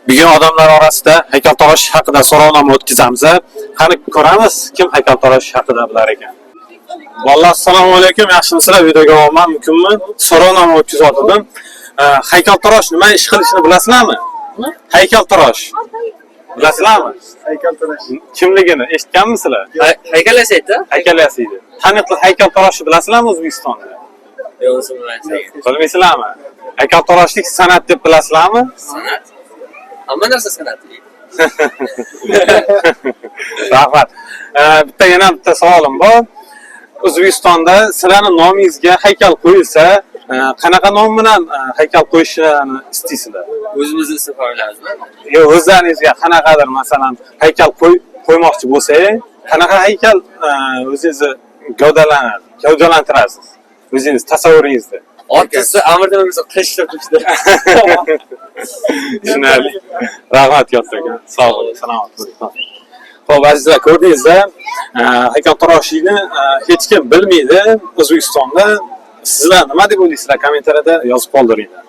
Bugun odamlar orasida haykaltarosh haqida so'rovnoma o'tkazamiz. Qani ko'ramiz, kim haykaltarosh haqida bilar ekan. Valloh, assalomu alaykum, yaxshimisizlar? Videoga olmam mumkinmi? So'rovnoma o'tkazdim. Haykaltarosh nima ish qilishini bilasizlarmi? Haykaltarosh. Bilasizlarmi? Haykaltarosh. Kimligini eshitganmisizlar? Haykal yasaydi? Haykal yasaydi. Taniqli haykaltaroshni bilasizlarmi O'zbekistonda? Yo'q, bilmayman. Bilmaysizlarmi? Haykaltaroshlik san'at deb bilasizlarmi? San'at? Hamma narsa san'at. Rahmat. Yana bitta savolim bor. O'zbekistonda sizlarning nomingizga haykal qo'yilsa, qanaqa nom bilan haykal qo'yishni istaysizlar? O'zimizni ism qo'yamizmi? Yo'q, o'zlaringizga qanaqadir masalan haykal qo'ymoqchi bo'lsangiz, qanaqa haykal o'zingizni gavdalantirasiz? O'zingiz tasavvuringizda. Otasi Amirdan qishda turishdi. Tushunarli. Rahmat kattaga. Sog' bo'ling, salomat bo'ling. Xo'p, azizlar, ko'rdingizlar, haykaltaroshlikni hech kim bilmaydi O'zbekistonda. Sizlar nima deb o'ylaysizlar? Kommentariyada yozib qoldiringlar.